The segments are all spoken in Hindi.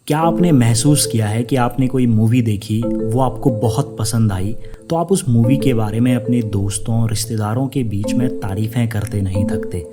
क्या आपने महसूस किया है कि आपने कोई मूवी देखी, वो आपको बहुत पसंद आई, तो आप उस मूवी के बारे में अपने दोस्तों रिश्तेदारों के बीच में तारीफ़ें करते नहीं थकते।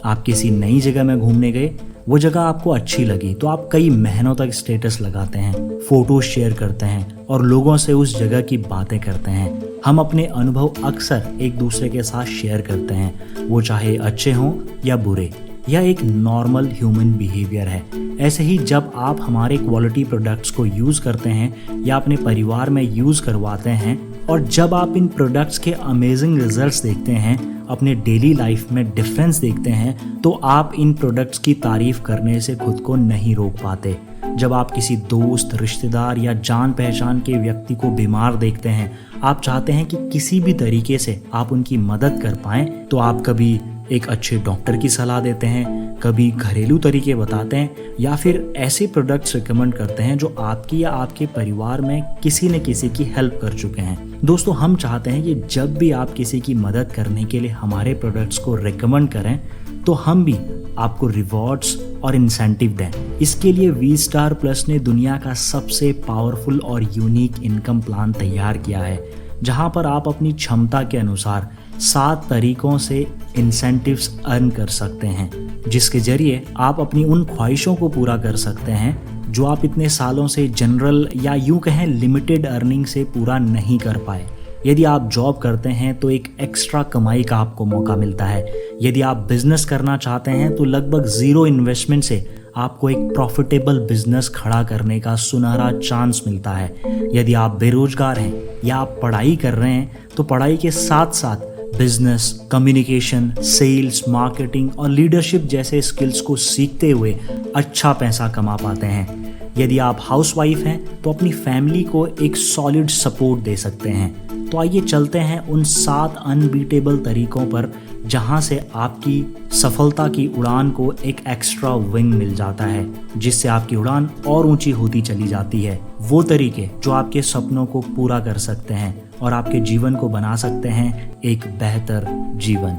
आप किसी नई जगह में घूमने गए, वो जगह आपको अच्छी लगी तो आप कई महीनों तक स्टेटस लगाते हैं, फोटोज शेयर करते हैं और लोगों से उस जगह की बातें करते हैं। हम अपने अनुभव अक्सर एक दूसरे के साथ शेयर करते हैं, वो चाहे अच्छे हों या बुरे। यह एक नॉर्मल ह्यूमन बिहेवियर है। ऐसे ही जब आप हमारे क्वालिटी प्रोडक्ट्स को यूज़ करते हैं या अपने परिवार में यूज़ करवाते हैं और जब आप इन प्रोडक्ट्स के अमेजिंग रिजल्ट्स देखते हैं, अपने डेली लाइफ में डिफरेंस देखते हैं, तो आप इन प्रोडक्ट्स की तारीफ करने से खुद को नहीं रोक पाते। जब आप किसी दोस्त, रिश्तेदार या जान पहचान के व्यक्ति को बीमार देखते हैं, आप चाहते हैं कि किसी भी तरीके से आप उनकी मदद कर पाएं, तो आप कभी एक अच्छे डॉक्टर की सलाह देते हैं, कभी घरेलू तरीके बताते हैं या फिर ऐसे प्रोडक्ट्स रिकमेंड करते हैं जो आपकी या आपके परिवार में किसी न किसी की हेल्प कर चुके हैं। दोस्तों, हम चाहते हैं कि जब भी आप किसी की मदद करने के लिए हमारे प्रोडक्ट्स को रिकमेंड करें, तो हम भी आपको रिवॉर्ड्स और इंसेंटिव दें। इसके लिए वी स्टार प्लस ने दुनिया का सबसे पावरफुल और यूनिक इनकम प्लान तैयार किया है, जहां पर आप अपनी क्षमता के अनुसार 7 तरीकों से इंसेंटिव्स अर्न कर सकते हैं, जिसके जरिए आप अपनी उन ख्वाहिशों को पूरा कर सकते हैं जो आप इतने सालों से जनरल या यूं कहें लिमिटेड अर्निंग से पूरा नहीं कर पाए। यदि आप जॉब करते हैं तो एक एक्स्ट्रा कमाई का आपको मौका मिलता है। यदि आप बिजनेस करना चाहते हैं तो लगभग 0 इन्वेस्टमेंट से आपको एक प्रॉफिटेबल बिजनेस खड़ा करने का सुनहरा चांस मिलता है। यदि आप बेरोजगार हैं या आप पढ़ाई कर रहे हैं तो पढ़ाई के साथ साथ बिजनेस, कम्युनिकेशन, सेल्स, मार्केटिंग और लीडरशिप जैसे स्किल्स को सीखते हुए अच्छा पैसा कमा पाते हैं। यदि आप हाउसवाइफ हैं तो अपनी फैमिली को एक सॉलिड सपोर्ट दे सकते हैं। तो आइए चलते हैं उन 7 अनबीटेबल तरीकों पर, जहां से आपकी सफलता की उड़ान को एक एक्स्ट्रा विंग मिल जाता है, जिससे आपकी उड़ान और ऊंची होती चली जाती है। वो तरीके जो आपके सपनों को पूरा कर सकते हैं और आपके जीवन को बना सकते हैं एक बेहतर जीवन।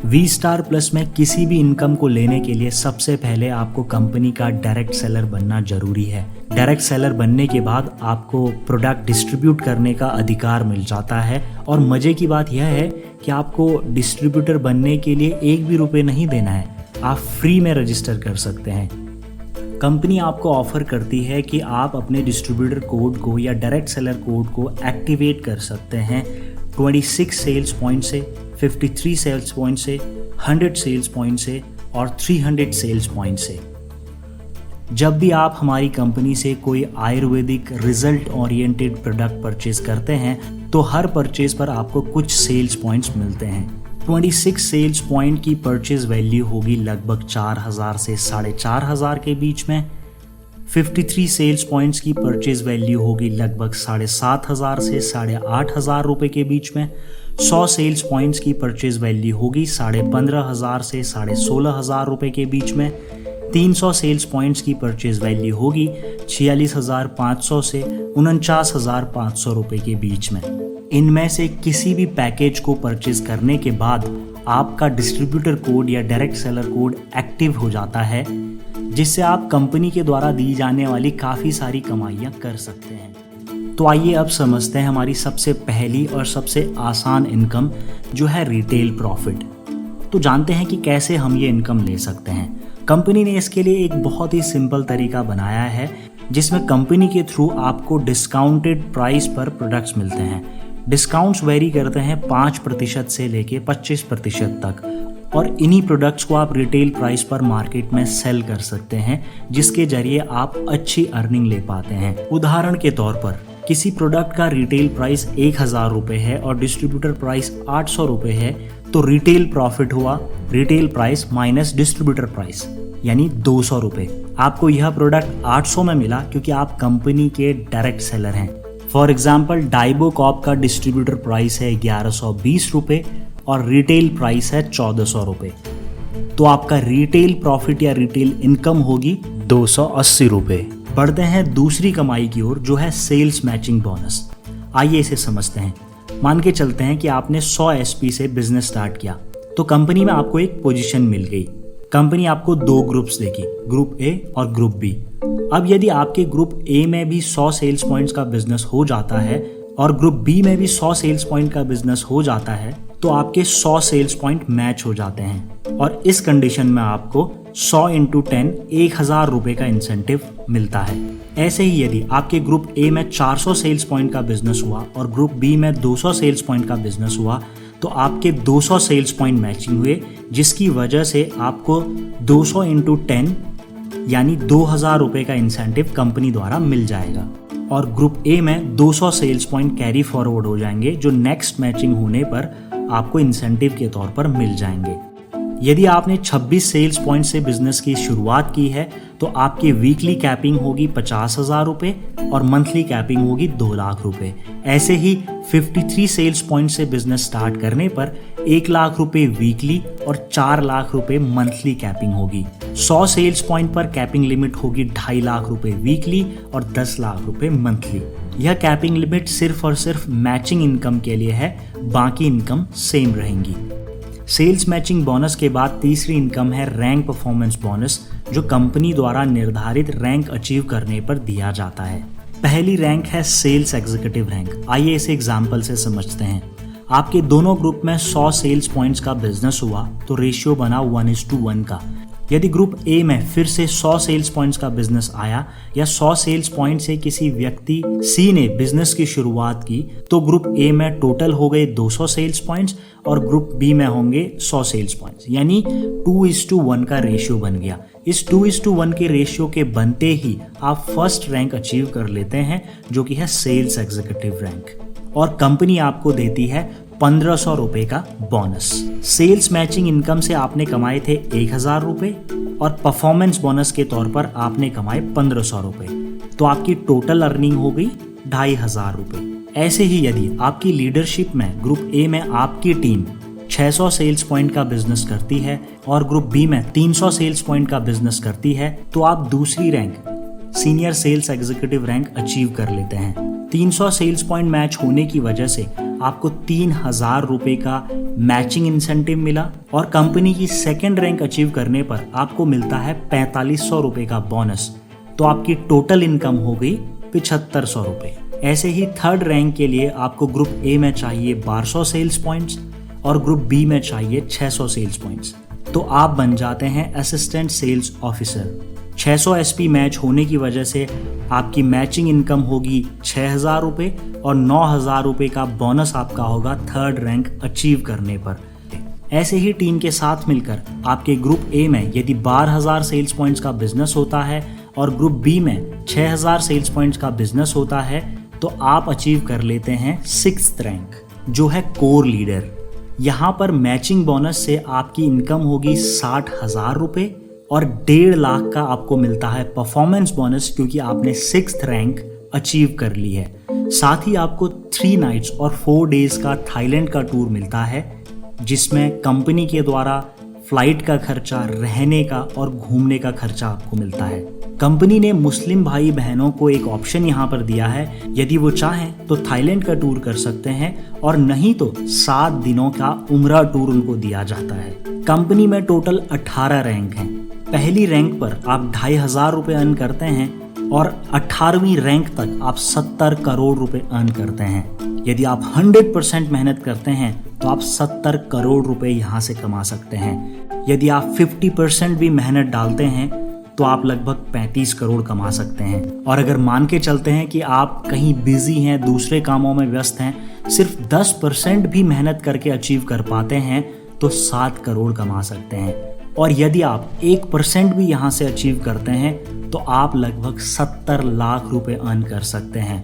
वी स्टार प्लस में किसी भी इनकम को लेने के लिए सबसे पहले आपको कंपनी का डायरेक्ट सेलर बनना जरूरी है। डायरेक्ट सेलर बनने के बाद आपको प्रोडक्ट डिस्ट्रीब्यूट करने का अधिकार मिल जाता है और मजे की बात यह है कि आपको डिस्ट्रीब्यूटर बनने के लिए एक भी रुपए नहीं देना है, आप फ्री में रजिस्टर कर सकते हैं। कंपनी आपको ऑफर करती है कि आप अपने डिस्ट्रीब्यूटर कोड को या डायरेक्ट सेलर कोड को एक्टिवेट कर सकते हैं 26 सेल्स पॉइंट से, 53 सेल्स पॉइंट से, 100 सेल्स पॉइंट से और 300 सेल्स पॉइंट से। जब भी आप हमारी कंपनी से कोई Ayurvedic result oriented product purchase करते हैं तो हर परचेज पर आपको कुछ सेल्स पॉइंट्स मिलते हैं। 26 सेल्स पॉइंट की परचेज वैल्यू होगी लगभग 4000 से 4500 के बीच में। 53 सेल्स पॉइंट्स की परचेज वैल्यू होगी लगभग 7500 से 8500 रुपए के बीच में। 100 सेल्स पॉइंट्स की परचेज वैल्यू होगी 15,500 से 16,500 रुपए के बीच में। 300 सेल्स पॉइंट्स की परचेज वैल्यू होगी 46,500 से 49,500 रुपए के बीच में। इनमें से किसी भी पैकेज को परचेज करने के बाद आपका डिस्ट्रीब्यूटर कोड या डायरेक्ट सेलर कोड एक्टिव हो जाता है, जिससे आप कंपनी के द्वारा दी जाने वाली काफ़ी सारी कमाइयाँ कर सकते हैं। तो आइए अब समझते हैं हमारी सबसे पहली और सबसे आसान इनकम, जो है रिटेल प्रॉफिट। तो जानते हैं कि कैसे हम ये इनकम ले सकते हैं। कंपनी ने इसके लिए एक बहुत ही सिंपल तरीका बनाया है, जिसमें कंपनी के थ्रू आपको डिस्काउंटेड प्राइस पर प्रोडक्ट्स मिलते हैं। डिस्काउंट्स वेरी करते हैं 5% से लेके 25% तक, और इन्हीं प्रोडक्ट्स को आप रिटेल प्राइस पर मार्केट में सेल कर सकते हैं, जिसके जरिए आप अच्छी अर्निंग ले पाते हैं। उदाहरण के तौर पर किसी प्रोडक्ट का रिटेल प्राइस 1000 रुपये है और डिस्ट्रीब्यूटर प्राइस 800 रुपये है, तो रिटेल प्रॉफिट हुआ retail price minus distributor price, यानी 200 रुपये। आपको यह प्रोडक्ट 800 में मिला क्योंकि आप कंपनी के डायरेक्ट सेलर हैं। फॉर एग्जाम्पल, डाइबोकॉप का डिस्ट्रीब्यूटर प्राइस है 1120 रुपये और रिटेल प्राइस है 1400 रुपये, तो आपका रिटेल प्रॉफिट या रिटेल इनकम होगी 280 रुपये। बढ़ते हैं दूसरी कमाई की ओर, जो है सेल्स मैचिंग बोनस। आइए इसे समझते हैं। मान के चलते हैं कि आपने 100 SP से बिजनेस स्टार्ट किया, तो कंपनी में आपको एक पोजीशन मिल गई। कंपनी आपको 2 ग्रुप्स देगी, ग्रुप ए और ग्रुप बी। अब यदि आपके ग्रुप ए में भी 100 सेल्स पॉइंट्स का बिजनेस हो जाता है और ग्रुप बी में भी 100 सेल्स पॉइंट का बिजनेस हो जाता है तो आपके 100 सेल्स पॉइंट मैच हो जाते हैं और इस कंडीशन में आपको 100 इंटू 10 1000 रुपये का इंसेंटिव मिलता है। ऐसे ही यदि आपके ग्रुप ए में 400 सेल्स पॉइंट का बिजनेस हुआ और ग्रुप बी में 200 सेल्स पॉइंट का बिजनेस हुआ तो आपके 200 सेल्स पॉइंट मैचिंग हुए, जिसकी वजह से आपको 200 इंटू 10 यानी 2000 रुपये का इंसेंटिव कंपनी द्वारा मिल जाएगा और ग्रुप ए में 200 सेल्स पॉइंट कैरी फॉरवर्ड हो जाएंगे जो नेक्स्ट मैचिंग होने पर आपको इंसेंटिव के तौर पर मिल जाएंगे। यदि आपने 26 सेल्स पॉइंट से बिजनेस की शुरुआत की है तो आपकी वीकली कैपिंग होगी 50,000 रुपये और मंथली कैपिंग होगी 2 लाख रुपये। ऐसे ही 53 सेल्स पॉइंट से बिजनेस स्टार्ट करने पर 1 लाख रुपये वीकली और 4 लाख रुपये मंथली कैपिंग होगी। 100 सेल्स पॉइंट पर कैपिंग लिमिट होगी 2.5 लाख रुपये वीकली और 10 लाख रुपये मंथली। यह कैपिंग लिमिट सिर्फ और सिर्फ मैचिंग इनकम के लिए है, बाकी इनकम सेम रहेंगी। सेल्स मैचिंग बोनस के बाद तीसरी इनकम है रैंक परफॉर्मेंस बोनस, जो कंपनी द्वारा निर्धारित रैंक अचीव करने पर दिया जाता है। पहली रैंक है सेल्स एग्जीक्यूटिव रैंक। आइए इसे एग्जाम्पल से समझते हैं। आपके दोनों ग्रुप में 100 सेल्स पॉइंट्स का बिजनेस हुआ तो रेशियो बना 1:1 का। यदि ग्रुप ए में फिर से 100 सेल्स पॉइंट्स का बिजनेस आया या 100 सेल्स पॉइंट से किसी व्यक्ति सी ने बिजनेस की शुरुआत की तो ग्रुप ए में टोटल हो गए 200 सेल्स पॉइंट्स और ग्रुप बी में होंगे 100 सेल्स पॉइंट्स, यानी 2:1 का रेशियो बन गया। इस 2:1 के रेशियो के बनते ही आप फर्स्ट रैंक अचीव कर लेते हैं जो कि है सेल्स एग्जीक्यूटिव रैंक, और कंपनी आपको देती है 1500 रुपये का बोनस। सेल्स मैचिंग इनकम से आपने कमाए थे 1000 रुपये और परफॉर्मेंस बोनस के तौर पर आपने कमाए 1500 रुपये, तो आपकी टोटल अर्निंग हो गई 2500 रुपये। ऐसे ही यदि आपकी लीडरशिप में ग्रुप ए में आपकी टीम 600 सेल्स पॉइंट का बिजनेस करती है और ग्रुप बी में 300 सेल्स पॉइंट का बिजनेस करती है तो आप दूसरी rank senior sales executive rank achieve कर लेते हैं। 300 सेल्स पॉइंट मैच होने की वजह से आपको 3000 रुपये का मैचिंग इंसेंटिव मिला और कंपनी की सेकेंड रैंक अचीव करने पर आपको मिलता है 4500 रुपये का बोनस, तो आपकी टोटल इनकम हो गई 7500 रुपये। ऐसे ही थर्ड रैंक के लिए आपको ग्रुप ए में चाहिए 1200 सेल्स पॉइंट्स और ग्रुप बी में चाहिए 600 सेल्स पॉइंट्स, तो आप बन जाते हैं assistant sales officer. 600 SP match होने की वजह से आपकी मैचिंग इनकम होगी 6000 रुपये और 9000 रुपये का बोनस आपका होगा थर्ड रैंक अचीव करने पर। ऐसे ही टीम के साथ मिलकर आपके ग्रुप ए में यदि 12000 सेल्स पॉइंट्स का बिजनेस होता है और ग्रुप बी में 6000 सेल्स पॉइंट्स का बिजनेस होता है तो आप अचीव कर लेते हैं 6th रैंक जो है कोर लीडर। यहाँ पर मैचिंग बोनस से आपकी इनकम होगी 60,000 रुपये और 1.5 लाख का आपको मिलता है परफॉर्मेंस बोनस, क्योंकि आपने 6th रैंक अचीव कर ली है। साथ ही आपको 3 नाइट्स और 4 डेज का थाईलैंड का टूर मिलता है, जिसमें कंपनी के द्वारा फ्लाइट का खर्चा, रहने का और घूमने का खर्चा आपको मिलता है। कंपनी ने मुस्लिम भाई बहनों को एक ऑप्शन यहाँ पर दिया है, यदि वो चाहें तो थाईलैंड का टूर कर सकते हैं और नहीं तो 7 दिनों का उम्रा टूर उनको दिया जाता है। कंपनी में टोटल 18 रैंक हैं। पहली रैंक पर आप 2500 रुपये अर्न करते हैं और 18वीं रैंक तक आप 70 करोड़ रुपए अर्न करते हैं। यदि आप 100% मेहनत करते हैं तो आप 70 करोड़ रुपए यहाँ से कमा सकते हैं। यदि आप 50% भी मेहनत डालते हैं तो आप लगभग 35 करोड़ कमा सकते हैं। और अगर मान के चलते हैं कि आप कहीं बिजी हैं, दूसरे कामों में व्यस्त हैं, सिर्फ 10% भी मेहनत करके अचीव कर पाते हैं तो 7 करोड़ कमा सकते हैं। और यदि आप 1% भी यहाँ से अचीव करते हैं तो आप लगभग 70 लाख रुपए अर्न कर सकते हैं।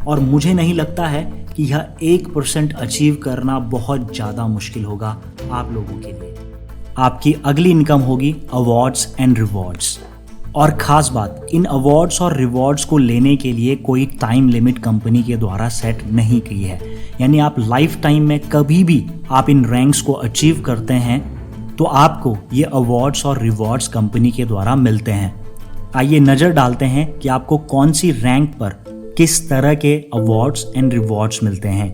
और मुझे नहीं लगता है कि यह 1% अचीव करना बहुत ज़्यादा मुश्किल होगा आप लोगों के लिए। आपकी अगली इनकम होगी अवार्ड्स एंड रिवॉर्ड्स। और ख़ास बात, इन अवार्ड्स और रिवॉर्ड्स को लेने के लिए कोई टाइम लिमिट कंपनी के द्वारा सेट नहीं की है, यानी आप लाइफ टाइम में कभी भी आप इन रैंक्स को अचीव करते हैं तो आपको ये अवार्ड्स और रिवॉर्ड्स कंपनी के द्वारा मिलते हैं। आइए नज़र डालते हैं कि आपको कौन सी रैंक पर किस तरह के अवार्ड्स एंड रिवॉर्ड्स मिलते हैं।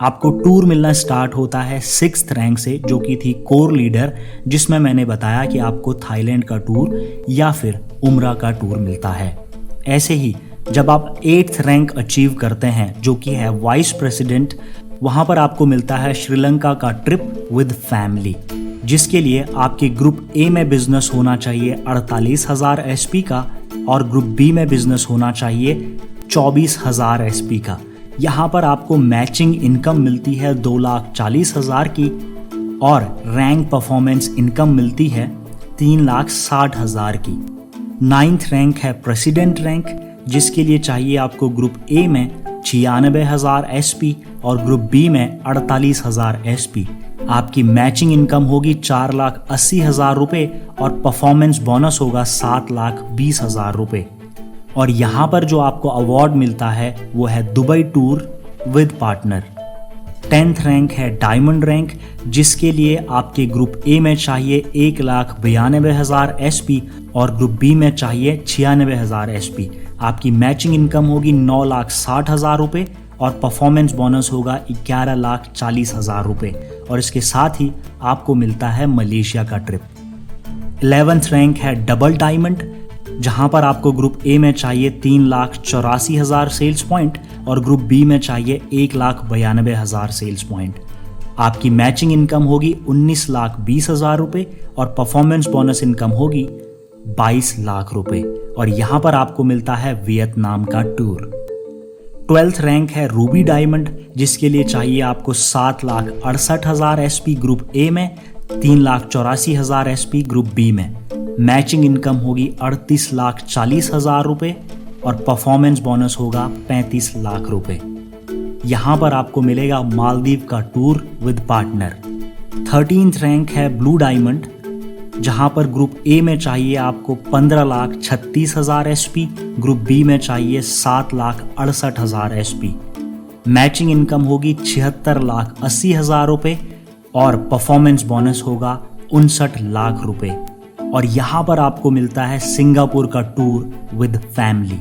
आपको टूर मिलना स्टार्ट होता है 6th रैंक से, जो कि थी कोर लीडर, जिसमें मैंने बताया कि आपको थाईलैंड का टूर या फिर उम्रा का टूर मिलता है। ऐसे ही जब आप 8th रैंक अचीव करते हैं, जो कि है वाइस प्रेसिडेंट, वहाँ पर आपको मिलता है श्रीलंका का ट्रिप विद फैमिली, जिसके लिए आपके ग्रुप ए में बिजनेस होना चाहिए 48,000 SP का और ग्रुप बी में बिजनेस होना चाहिए 24,000 SP का। यहाँ पर आपको मैचिंग इनकम मिलती है 2,40,000 की और रैंक परफॉर्मेंस इनकम मिलती है 3,60,000 की। 9th रैंक है प्रेसिडेंट रैंक, जिसके लिए चाहिए आपको ग्रुप ए में 96,000 SP और ग्रुप बी में 48,000 SP। आपकी मैचिंग इनकम होगी 4,80,000 रुपये और परफॉर्मेंस बोनस होगा 7,20,000 रुपये। और यहाँ पर जो आपको अवार्ड मिलता है वो है Dubai tour with partner. 10th rank है डायमंड रैंक, जिसके लिए आपके ग्रुप ए में चाहिए 1,92,000 SP और ग्रुप बी में चाहिए 96,000 SP। आपकी मैचिंग इनकम होगी 9,60,000 रुपये और परफॉर्मेंस बोनस होगा 11,40,000 रुपये। और इसके साथ ही आपको मिलता है मलेशिया का ट्रिप। 11th रैंक है डबल डायमंड, जहां पर आपको ग्रुप ए में चाहिए 3,84,000 सेल्स पॉइंट और ग्रुप बी में चाहिए 1,92,000 सेल्स पॉइंट। आपकी मैचिंग इनकम होगी 19,20,000 रुपये और परफॉर्मेंस बोनस इनकम होगी 22 लाख रुपये। और यहाँ पर आपको मिलता है वियतनाम का टूर। 12th रैंक है रूबी डायमंड, जिसके लिए चाहिए आपको 7,68,000 SP ग्रुप ए में, 3,84,000 SP ग्रुप बी में। मैचिंग इनकम होगी 38,40,000 रुपये और परफॉर्मेंस बोनस होगा 35 लाख रुपये। यहाँ पर आपको मिलेगा मालदीव का tour with partner. 13th rank है ब्लू डायमंड, जहाँ पर ग्रुप ए में चाहिए आपको 15,36,000 SP, ग्रुप बी में चाहिए 7,68,000 SP। मैचिंग इनकम होगी 76,80,000 रुपये और परफॉर्मेंस बोनस होगा 59 लाख रुपये। और यहाँ पर आपको मिलता है सिंगापुर का टूर विद फैमिली।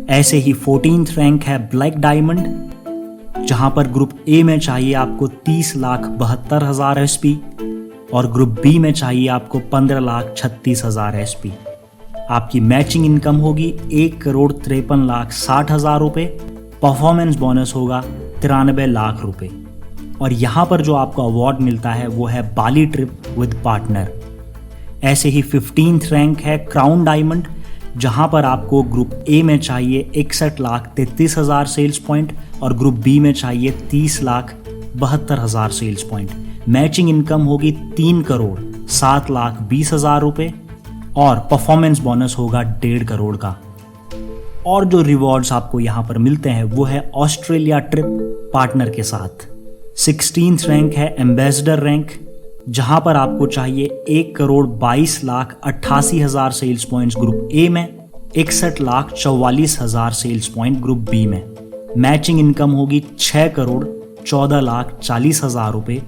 ऐसे ही 14th रैंक है ब्लैक डायमंड, जहाँ पर ग्रुप ए में चाहिए आपको 30,72,000 SP और ग्रुप बी में चाहिए आपको 15,36,000 SP। आपकी मैचिंग इनकम होगी 1,53,60,000 रुपये, परफॉर्मेंस बोनस होगा 93 लाख रुपये। और यहाँ पर जो आपको अवार्ड मिलता है वो है बाली ट्रिप विद पार्टनर। ऐसे ही 15th रैंक है क्राउन डायमंड, जहाँ पर आपको ग्रुप ए में चाहिए 61,33,000 सेल्स पॉइंट और ग्रुप बी में चाहिए 30,72,000 सेल्स पॉइंट। मैचिंग इनकम होगी 3,07,20,000 रुपये और परफॉर्मेंस बोनस होगा 1.5 करोड़ का। और जो रिवॉर्ड्स आपको यहाँ पर मिलते हैं वो है ऑस्ट्रेलिया ट्रिप पार्टनर के साथ। 16th रैंक है एम्बेसडर रैंक, जहां पर आपको चाहिए 1,22,88,000 सेल्स पॉइंट्स ग्रुप ए में, 61,44,000 सेल्स पॉइंट ग्रुप बी में। मैचिंग इनकम होगी 6,14,40,000 रुपये,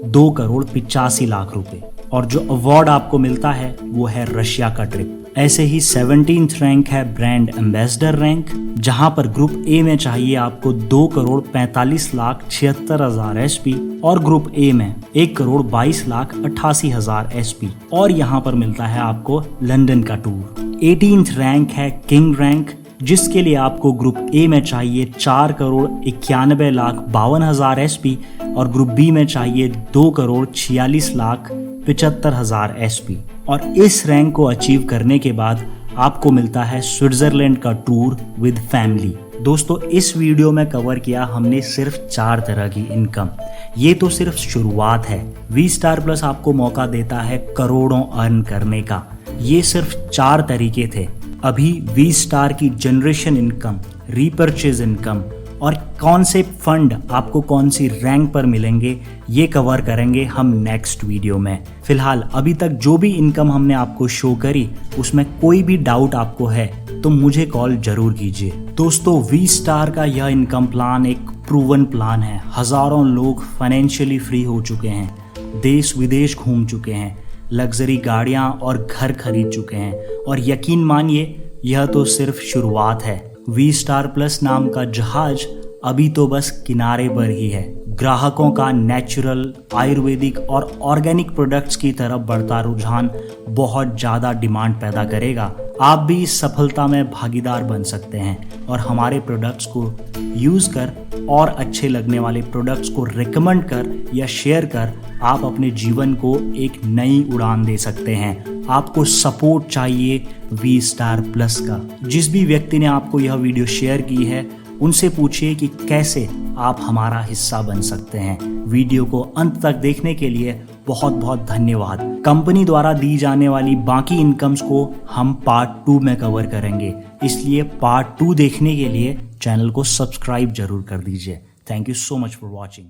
2,85 लाख रुपये। और जो अवार्ड आपको मिलता है वो है रशिया का ट्रिप। ऐसे ही 17th रैंक है ब्रांड एम्बेसडर रैंक, जहां पर ग्रुप ए में चाहिए आपको 2,45,76,000 SP और ग्रुप ए में 1,22,88,000 SP। और यहां पर मिलता है आपको लंदन का टूर। 18th रैंक है किंग रैंक, जिसके लिए आपको ग्रुप ए में चाहिए 4,91,52,000 SP और ग्रुप बी में चाहिए 2,46,75,000 SP। और इस रैंक को अचीव करने के बाद आपको मिलता है स्विट्जरलैंड का टूर विद फैमिली। दोस्तों, इस वीडियो में कवर किया हमने सिर्फ 4 तरह की इनकम। ये तो सिर्फ शुरुआत है। V-Star+ आपको मौका देता है करोड़ों अर्न करने का। ये सिर्फ 4 तरीके थे। अभी V-Star की जनरेशन इनकम, रीपर्चेज इनकम और कौन से फंड आपको कौन सी रैंक पर मिलेंगे, ये कवर करेंगे हम नेक्स्ट वीडियो में। फिलहाल अभी तक जो भी इनकम हमने आपको शो करी उसमें कोई भी डाउट आपको है तो मुझे कॉल जरूर कीजिए। दोस्तों, V-Star का यह इनकम प्लान एक प्रूवन प्लान है। हजारों लोग फाइनेंशियली फ्री हो चुके हैं, देश विदेश घूम चुके हैं, लग्जरी गाड़ियां और घर खरीद चुके हैं। और यकीन मानिए, यह तो सिर्फ शुरुआत है। V-Star+ नाम का जहाज अभी तो बस किनारे पर ही है। ग्राहकों का नेचुरल, आयुर्वेदिक और ऑर्गेनिक प्रोडक्ट्स की तरफ बढ़ता रुझान बहुत ज़्यादा डिमांड पैदा करेगा। आप भी इस सफलता में भागीदार बन सकते हैं और हमारे प्रोडक्ट्स को यूज़ कर और अच्छे लगने वाले प्रोडक्ट्स को रिकमेंड कर या शेयर कर आप अपने जीवन को एक नई उड़ान दे सकते हैं। आपको सपोर्ट चाहिए V-Star+ का। जिस भी व्यक्ति ने आपको यह वीडियो शेयर की है उनसे पूछिए कि कैसे आप हमारा हिस्सा बन सकते हैं। वीडियो को अंत तक देखने के लिए बहुत बहुत धन्यवाद। कंपनी द्वारा दी जाने वाली बाकी इनकम्स को हम पार्ट 2 में कवर करेंगे, इसलिए पार्ट 2 देखने के लिए चैनल को सब्सक्राइब जरूर कर दीजिए। Thank you so much for watching.